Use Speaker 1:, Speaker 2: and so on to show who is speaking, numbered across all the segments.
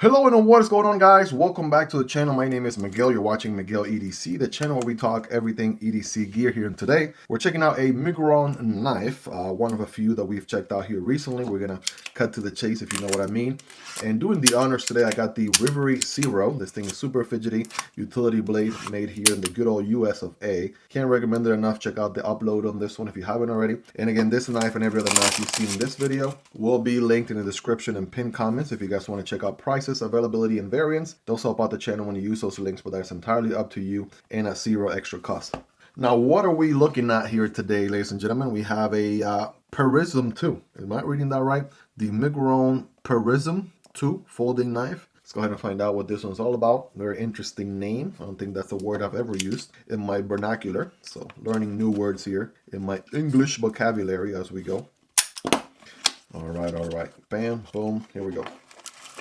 Speaker 1: Hello and what is going on, guys? Welcome back to the channel. My name is Miguel. You're watching Miguel EDC, the channel where we talk everything EDC gear here. And today we're checking out a Micron knife, one of a few that we've checked out here recently. We're gonna cut to the chase, if you know what I mean. And doing the honors today, I got the Rivery Zero. This thing is super fidgety, utility blade made here in the good old US of A. Can't recommend it enough. Check out the upload on this one if you haven't already. And again, this knife and every other knife you've seen in this video will be linked in the description and pinned comments if you guys want to check out prices, availability, and variants. Those help out the channel when you use those links, but that's entirely up to you and at zero extra cost. Now, what are we looking at here today, ladies and gentlemen? We have a Perism II. Am I reading that right? The Miguron Perism II folding knife. Let's go ahead and find out what this one's all about. Very interesting name. I don't think that's a word I've ever used in my vernacular. So learning new words here in my English vocabulary as we go. All right. Bam, boom, here we go.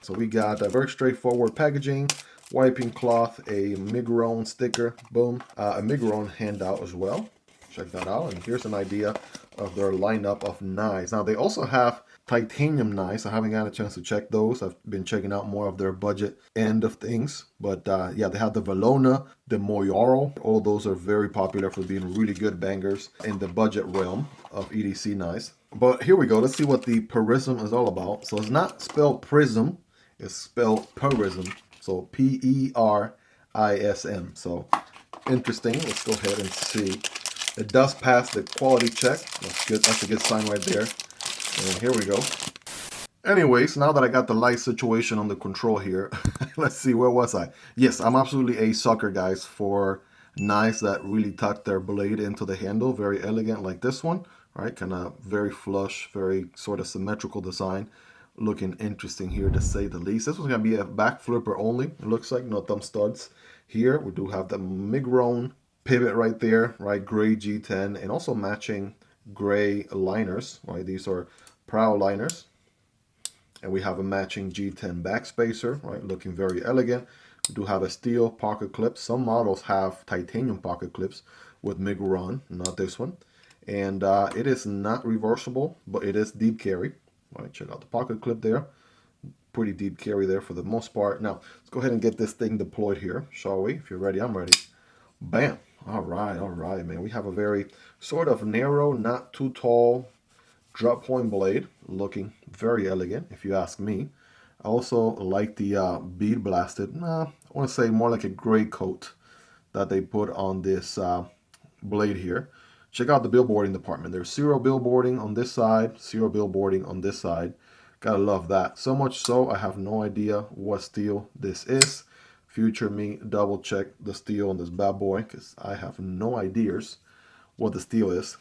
Speaker 1: So we got a very straightforward packaging, wiping cloth, a Miguron sticker, boom, a Miguron handout as well. Check that out. And here's an idea of their lineup of knives. Now they also have titanium knives. I haven't had a chance to check those. I've been checking out more of their budget end of things. But yeah, they have the Valona, the Moyaro. All those are very popular for being really good bangers in the budget realm of EDC knives. But here we go. Let's see what the Perism is all about. So it's not spelled prism. It's spelled Perism. So P-E-R-I-S-M. So interesting. Let's go ahead and see. It does pass the quality check. That's good. That's a good sign right there. And here we go. Anyways, now that I got the light situation under control here, let's see, where was I? Yes, I'm absolutely a sucker, guys, for knives that really tuck their blade into the handle. Very elegant like this one, right? Kind of very flush, very sort of symmetrical design. Looking interesting here, to say the least. This one's going to be a back flipper only. It looks like no thumb studs. Here, we do have the Micron pivot right there, right? Gray G10 and also matching gray liners, right? These are prow liners. And we have a matching G10 backspacer, right? Looking very elegant. We do have a steel pocket clip. Some models have titanium pocket clips with Miguron, not this one. And it is not reversible, but it is deep carry. Right, check out the pocket clip there. Pretty deep carry there for the most part. Now, let's go ahead and get this thing deployed here, shall we? If you're ready, I'm ready. Bam. All right, man. We have a very sort of narrow, not too tall drop point blade. Looking very elegant, if you ask me. I also like the bead blasted, I want to say more like a gray coat that they put on this blade here. Check out the billboarding department. There's zero billboarding on this side, zero billboarding on this side. Gotta love that. So much so, I have no idea what steel this is. Future me, double check the steel on this bad boy, because I have no ideas what the steel is.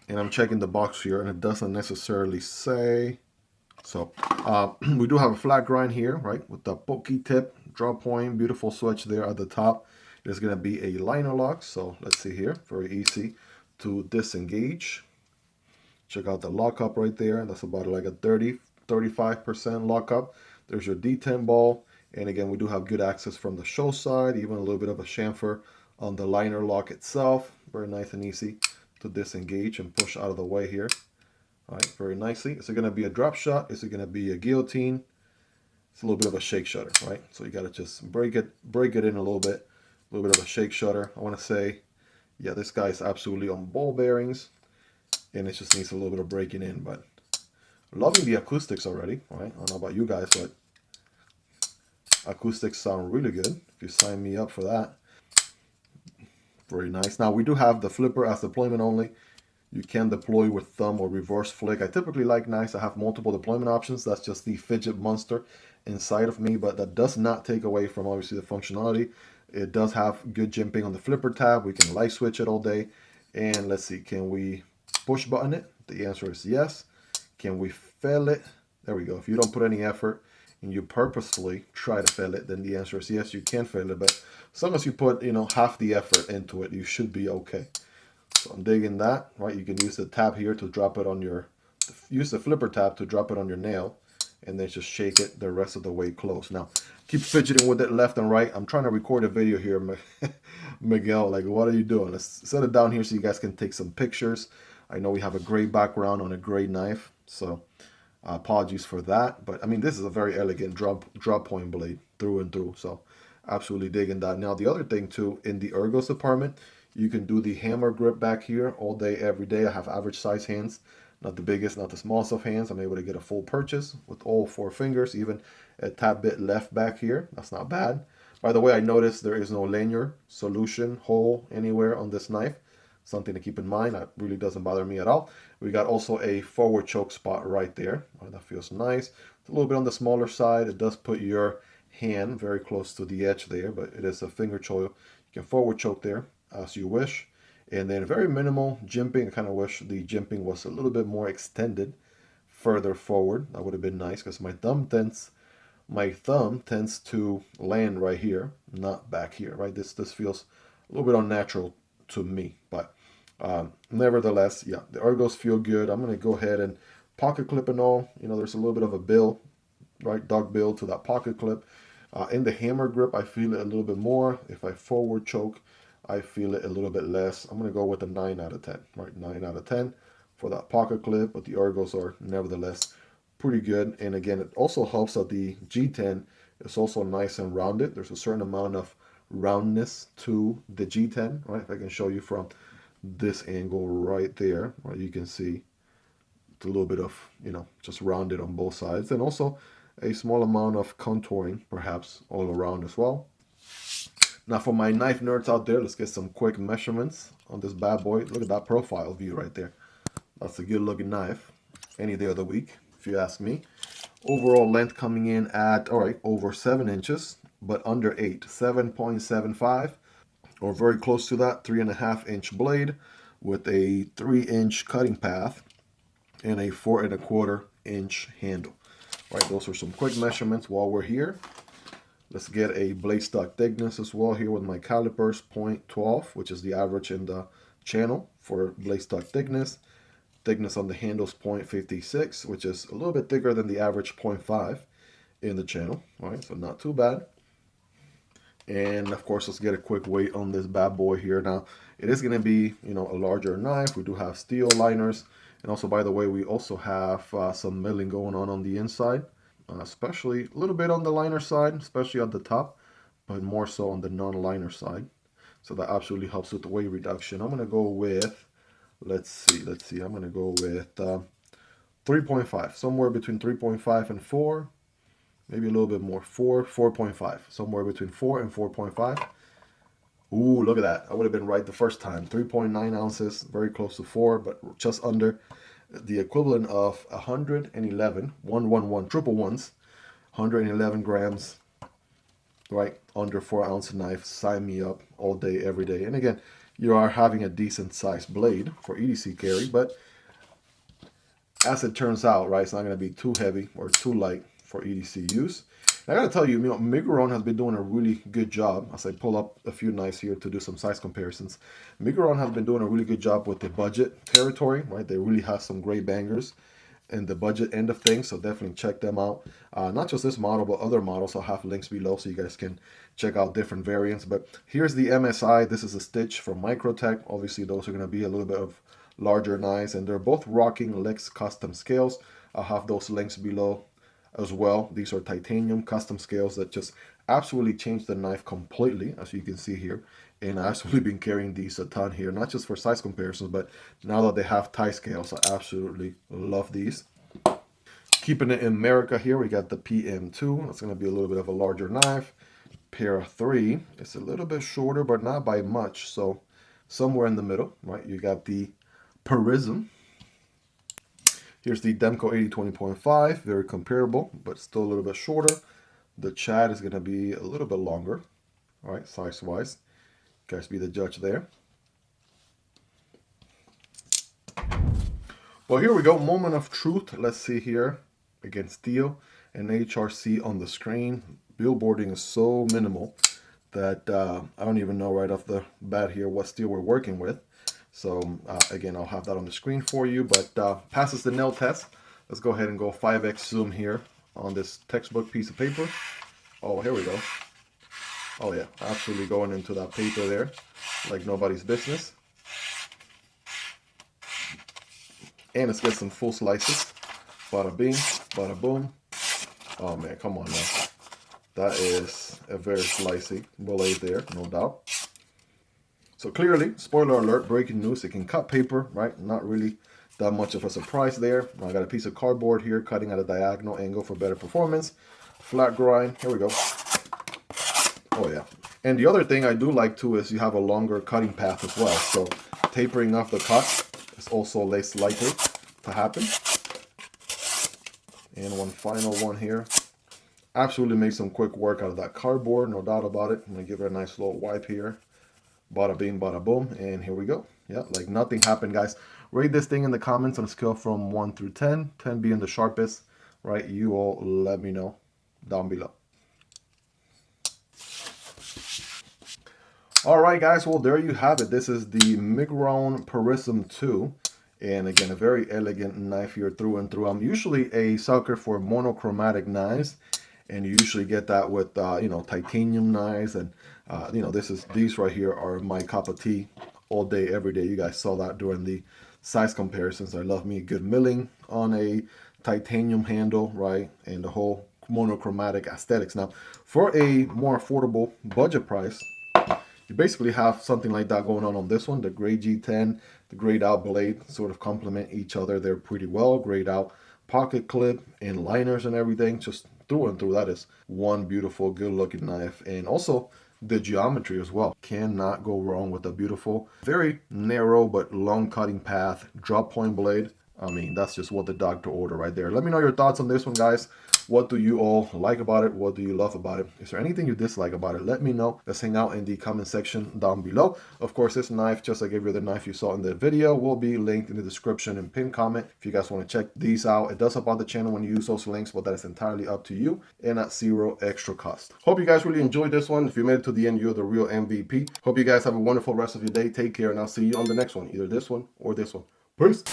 Speaker 1: And I'm checking the box here, and it doesn't necessarily say. So we do have a flat grind here, right, with the pokey tip, drop point, beautiful switch there at the top. There's gonna be a liner lock, so let's see here, very easy to disengage. Check out the lockup right there. That's about like a 35% lockup. There's your D10 ball. And again, we do have good access from the show side, even a little bit of a chamfer on the liner lock itself. Very nice and easy to disengage and push out of the way here. All right, very nicely. Is it going to be a drop shot? Is it going to be a guillotine? It's a little bit of a shake shutter, right? So you got to just break it in a little bit of a shake shutter. I want to say, yeah, this guy is absolutely on ball bearings, and it just needs a little bit of breaking in, but loving the acoustics already, right? I don't know about you guys, but acoustics sound really good if you sign me up for that. Very nice. Now, we do have the flipper as deployment only. You can deploy with thumb or reverse flick. I typically like knives that have multiple deployment options. That's just the fidget monster inside of me, but that does not take away from obviously the functionality. It does have good jimping on the flipper tab. We can light switch it all day. And let's see, can we push button it? The answer is yes. Can we fail it? There we go. If you don't put any effort and you purposefully try to fail it, then the answer is yes, you can fail it. But as long as you put, half the effort into it, you should be okay. So I'm digging that, right? You can use the tab here to drop it on use the flipper tab to drop it on your nail, and then just shake it the rest of the way close. Now, keep fidgeting with it left and right. I'm trying to record a video here, Miguel. Like, what are you doing? Let's set it down here so you guys can take some pictures. I know we have a gray background on a gray knife, so Apologies for that, but I mean, this is a very elegant drop point blade through and through, so absolutely digging that. Now, the other thing too, in the ergos department, you can do the hammer grip back here all day, every day. I have average size hands, not the biggest, not the smallest of hands. I'm able to get a full purchase with all 4 fingers, even a tad bit left back here. That's not bad. By the way, I noticed there is no linear solution hole anywhere on this knife. Something to keep in mind. That really doesn't bother me at all. We got also a forward choke spot right there. Oh, that feels nice. It's a little bit on the smaller side. It does put your hand very close to the edge there, but it is a finger choke. You can forward choke there as you wish. And then very minimal jimping. I kind of wish the jimping was a little bit more extended further forward. That would have been nice because my thumb tends to land right here, not back here, right? This feels a little bit unnatural to me, but nevertheless, yeah, the ergos feel good. I'm going to go ahead and pocket clip and all. You know, there's a little bit of a bill, right? Dog bill to that pocket clip. In the hammer grip, I feel it a little bit more. If I forward choke, I feel it a little bit less. I'm going to go with a 9 out of 10, right? 9 out of 10 for that pocket clip, but the ergos are nevertheless pretty good. And again, it also helps that the G10 is also nice and rounded. There's a certain amount of roundness to the G10, right? If I can show you from this angle right there, right, you can see it's a little bit of, you know, just rounded on both sides, and also a small amount of contouring perhaps all around as well. Now for my knife nerds out there, let's get some quick measurements on this bad boy. Look at that profile view right there. That's a good looking knife any day of the week, if you ask me. Overall length coming in at, all right, over 7 inches, but under 8, 7.75, or very close to that, 3.5-inch blade with a 3-inch cutting path and a 4.25-inch handle. Right, those are some quick measurements while we're here. Let's get a blade stock thickness as well here with my calipers, 0.12, which is the average in the channel for blade stock thickness. Thickness on the handles, 0.56, which is a little bit thicker than the average 0.5 in the channel. All right, so not too bad. And of course, let's get a quick weight on this bad boy here. Now, it is going to be, you know, a larger knife. We do have steel liners. And also, by the way, we also have some milling going on the inside, especially a little bit on the liner side, especially at the top, but more so on the non-liner side. So that absolutely helps with the weight reduction. I'm going to go with, let's see, I'm going to go with 3.5, somewhere between 3.5 and 4. Maybe a little bit more, 4.5, somewhere between 4 and 4.5. Ooh, look at that. I would have been right the first time. 3.9 ounces, very close to 4, but just under the equivalent of 111, 111, triple ones, 111 grams, right? Under 4-ounce knife. Sign me up all day, every day. And again, you are having a decent sized blade for EDC carry, but as it turns out, right, it's not going to be too heavy or too light for EDC use. And I got to tell you, Miguron has been doing a really good job. As I pull up a few knives here to do some size comparisons, Miguron has been doing a really good job with the budget territory, right? They really have some great bangers in the budget end of things, so definitely check them out. Not just this model, but other models. I'll have links below so you guys can check out different variants. But here's the MSI. This is a stitch from Microtech. Obviously, those are going to be a little bit of larger knives, and they're both rocking Lex custom scales. I'll have those links below as well. These are titanium custom scales that just absolutely change the knife completely, as you can see here. And I've absolutely been carrying these a ton here, not just for size comparisons, but now that they have tie scales, I absolutely love these. Keeping it in America here, we got the PM2. That's going to be a little bit of a larger knife. Para 3, it's a little bit shorter, but not by much. So somewhere in the middle, right? You got the Perism. Here's the Demko AD 20.5, very comparable, but still a little bit shorter. The Chad is going to be a little bit longer, all right, size-wise. You guys be the judge there. Well, here we go, moment of truth. Let's see here. Again, steel and HRC on the screen. Billboarding is so minimal that I don't even know right off the bat here what steel we're working with. So again, I'll have that on the screen for you, but passes the nail test. Let's go ahead and go 5x zoom here on this textbook piece of paper. Oh, here we go. Oh yeah, absolutely going into that paper there like nobody's business. And let's get some full slices Bada bing, bada boom. Oh man, come on now. That is a very slicey blade there, no doubt. So clearly, spoiler alert, breaking news, it can cut paper, right? Not really that much of a surprise there. I got a piece of cardboard here, cutting at a diagonal angle for better performance. Flat grind, here we go. Oh yeah. And the other thing I do like too is you have a longer cutting path as well. So tapering off the cut is also less likely to happen. And one final one here. Absolutely made some quick work out of that cardboard, no doubt about it. I'm gonna give it a nice little wipe here. Bada bing, bada boom, and here we go. Yeah, like nothing happened, guys. Rate this thing in the comments on a scale from 1 through 10, 10 being the sharpest, right? You all let me know down below. All right, guys, well, there you have it. This is the Miguron Perism II. And again, a very elegant knife here through and through. I'm usually a sucker for monochromatic knives, and you usually get that with you know, titanium knives, and you know, these right here are my cup of tea all day, every day. You guys saw that during the size comparisons. I love me a good milling on a titanium handle, right, and the whole monochromatic aesthetics. Now, for a more affordable budget price, you basically have something like that going on this one. The gray G10, the grayed out blade sort of complement each other there pretty well. Grayed out pocket clip and liners and everything, just through and through. That is one beautiful, good looking knife. And also the geometry as well. Cannot go wrong with a beautiful, very narrow but long cutting path, drop point blade. I mean, that's just what the doctor ordered right there. Let me know your thoughts on this one, guys. What do you all like about it? What do you love about it? Is there anything you dislike about it? Let me know. Let's hang out in the comment section down below. Of course, this knife, just like every other knife you saw in the video, will be linked in the description and pinned comment if you guys want to check these out. It does help out the channel when you use those links, but that is entirely up to you and at zero extra cost. Hope you guys really enjoyed this one. If you made it to the end, you're the real MVP. Hope you guys have a wonderful rest of your day. Take care, and I'll see you on the next one, either this one or this one. Peace.